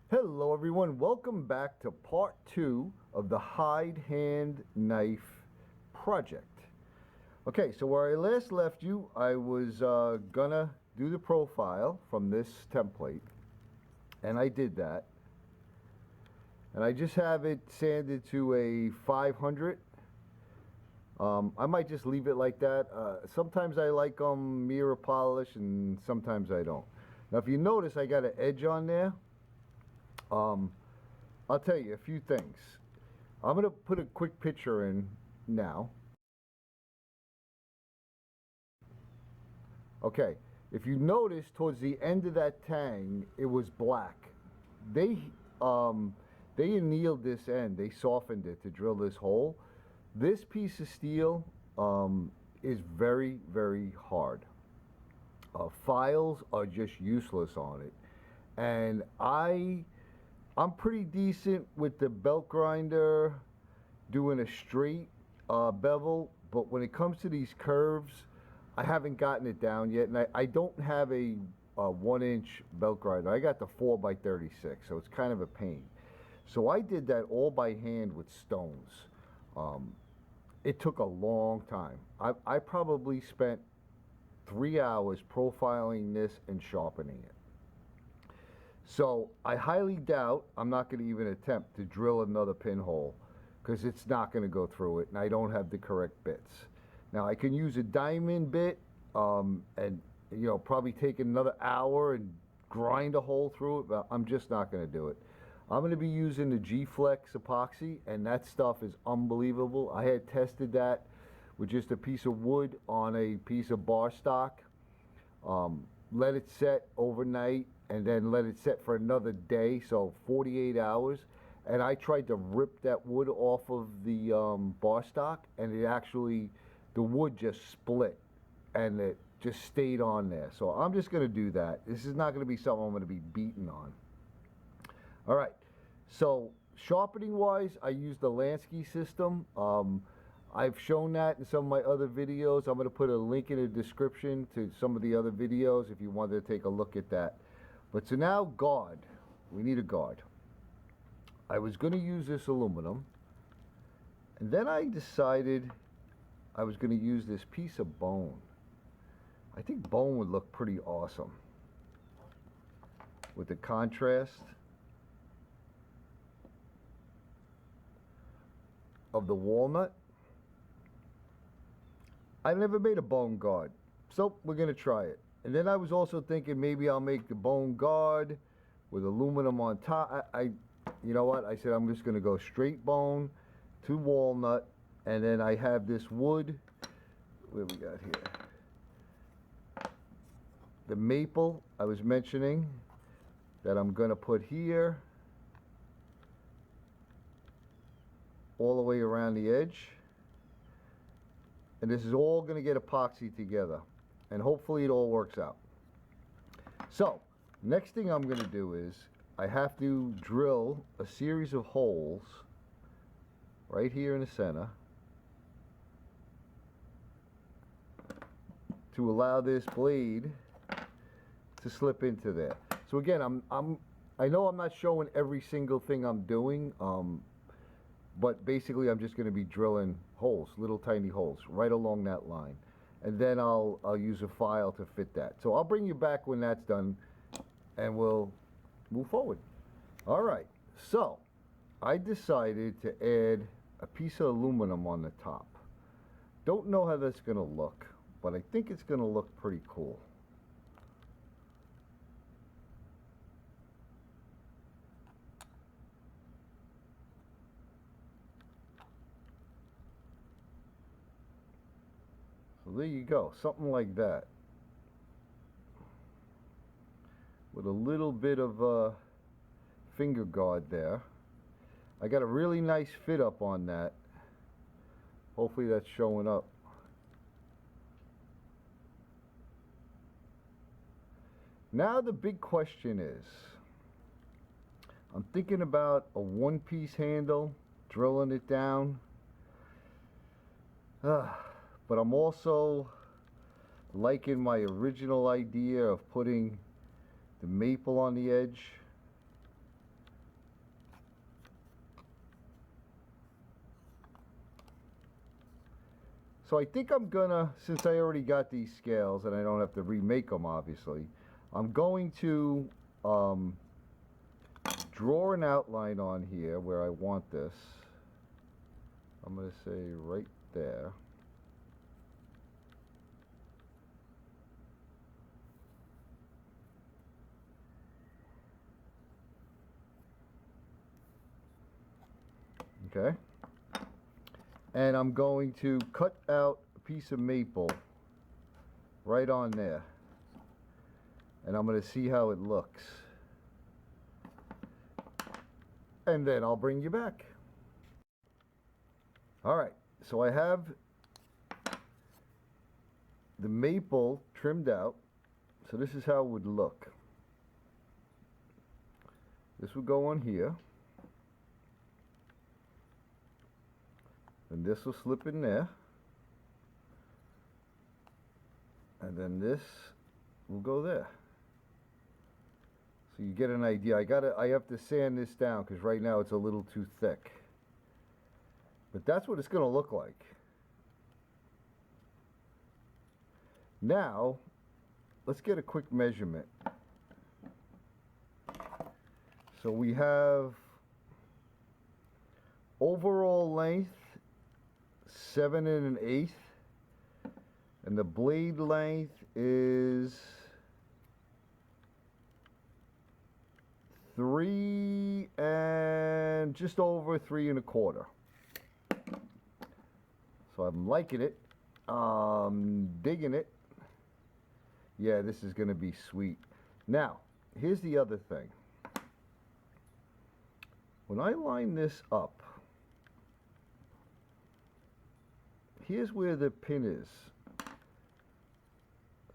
Hello everyone, welcome back to part 2 of the Hyde hand knife project. Okay, so where I last left you, I was gonna do the profile from this template, and I did that. And I just have it sanded to a 500. I might just leave it like that. Sometimes I like them mirror polish and sometimes I don't. Now if you notice, I got an edge on there. I'll tell you a few things. I'm going to put a quick picture in now. Okay, if you notice towards the end of that tang, it was black. They annealed this end. They softened it to drill this hole. This piece of steel is very, very hard. Files are just useless on it. And I'm pretty decent with the belt grinder doing a straight bevel, but when it comes to these curves, I haven't gotten it down yet, and I don't have a 1-inch belt grinder. I got the 4x36, so it's kind of a pain. So I did that all by hand with stones. It took a long time. I probably spent 3 hours profiling this and sharpening it. So I highly doubt I'm not going to even attempt to drill another pinhole because it's not going to go through it, and I don't have the correct bits. Now I can use a diamond bit and probably take another hour and grind a hole through it, but I'm just not going to do it. I'm going to be using the G-Flex epoxy, and that stuff is unbelievable. I had tested that with just a piece of wood on a piece of bar stock. Let it set overnight and then let it set for another day, so 48 hours. And I tried to rip that wood off of the bar stock, and the wood just split and it just stayed on there. So I'm just going to do that. This is not going to be something I'm going to be beaten on. All right, so sharpening wise, I use the Lansky system. I've shown that in some of my other videos. I'm going to put a link in the description to some of the other videos if you wanted to take a look at that. But so now guard, we need a guard. I was going to use this aluminum, and then I decided I was going to use this piece of bone. I think bone would look pretty awesome with the contrast of the walnut. I've never made a bone guard, so we're going to try it. And then I was also thinking maybe I'll make the bone guard with aluminum on top. You know what? I said I'm just going to go straight bone to walnut, and then I have this wood. What we got here? The maple I was mentioning that I'm going to put here all the way around the edge. And this is all going to get epoxy together. And hopefully it all works out. So, next thing I'm going to do is I have to drill a series of holes right here in the center to allow this blade to slip into there. So again, I know I'm not showing every single thing I'm doing, but basically I'm just going to be drilling holes, little tiny holes right along that line. And then I'll use a file to fit that. So I'll bring you back when that's done, and we'll move forward. All right, so I decided to add a piece of aluminum on the top. Don't know how that's going to look, but I think it's going to look pretty cool. So there you go, something like that. With a little bit of finger guard there. I got a really nice fit up on that. Hopefully that's showing up. Now the big question is, I'm thinking about a one-piece handle, drilling it down. But I'm also liking my original idea of putting the maple on the edge. So I think I'm gonna, since I already got these scales and I don't have to remake them obviously, I'm going to draw an outline on here where I want this. I'm gonna say right there. Okay. And I'm going to cut out a piece of maple right on there. And I'm going to see how it looks. And then I'll bring you back. Alright, so I have the maple trimmed out. So this is how it would look. This would go on here. And this will slip in there. And then this will go there. So you get an idea. I have to sand this down because right now it's a little too thick. But that's what it's going to look like. Now, let's get a quick measurement. So we have overall length 7 1/8, and the blade length is 3 and just over 3 1/4. So I'm liking it. Digging it. Yeah, this is going to be sweet. Now, here's the other thing. When I line this up, here's where the pin is.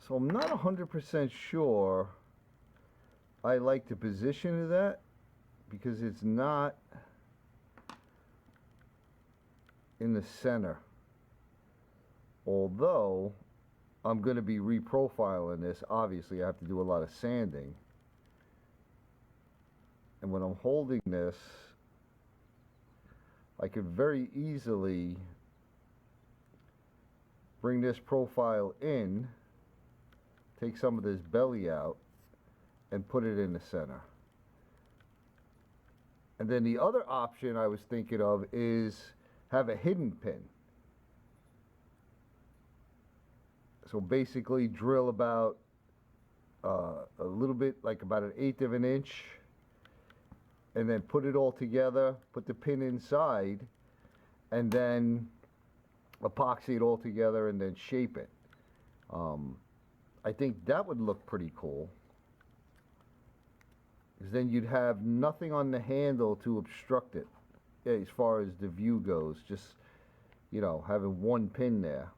So I'm not 100% sure I like the position of that because it's not in the center. Although I'm going to be reprofiling this, obviously I have to do a lot of sanding. And when I'm holding this, I could very easily bring this profile in, take some of this belly out, and put it in the center. And then the other option I was thinking of is have a hidden pin. So basically drill about a little bit, like about 1/8 of an inch, and then put it all together, put the pin inside, and then epoxy it all together and then shape it. I think that would look pretty cool. Because then you'd have nothing on the handle to obstruct it, as far as the view goes. Just, you know, having one pin there.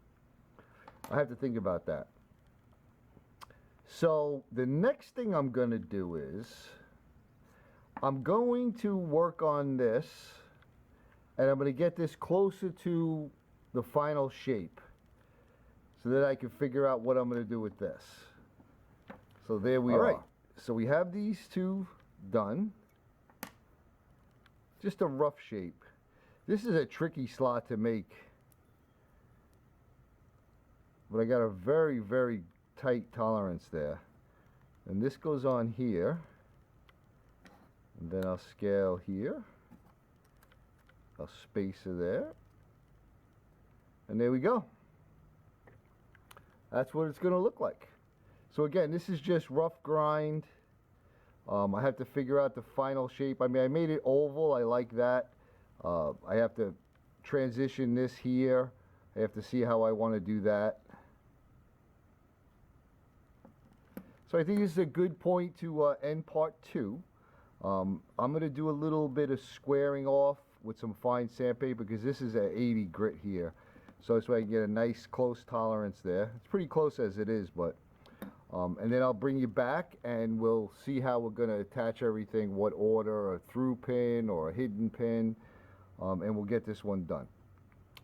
I have to think about that. So the next thing I'm going to do is I'm going to work on this, and I'm going to get this closer to the final shape so that I can figure out what I'm going to do with this. So there we are. So we have these two done. Just a rough shape. This is a tricky slot to make, but I got a very, very tight tolerance there. And this goes on here, and then I'll scale here. I'll spacer there, and there we go. That's what it's going to look like. So again, this is just rough grind. I have to figure out the final shape. I mean, I made it oval. I like that. I have to transition this here. I have to see how I want to do that. So I think this is a good point to end part 2. I'm going to do a little bit of squaring off with some fine sandpaper because this is an 80 grit here. So I can get a nice close tolerance there. It's pretty close as it is, but and then I'll bring you back and we'll see how we're going to attach everything, what order, a through pin or a hidden pin, and we'll get this one done.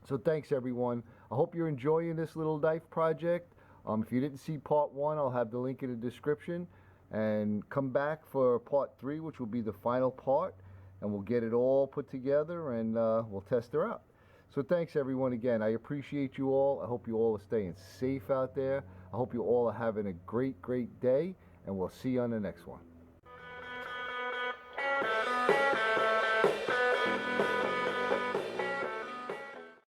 So thanks everyone. I hope you're enjoying this little knife project. If you didn't see part 1, I'll have the link in the description. And come back for part 3, which will be the final part. And we'll get it all put together and we'll test her out. So thanks everyone again. I appreciate you all. I hope you all are staying safe out there. I hope you all are having a great day. And we'll see you on the next one.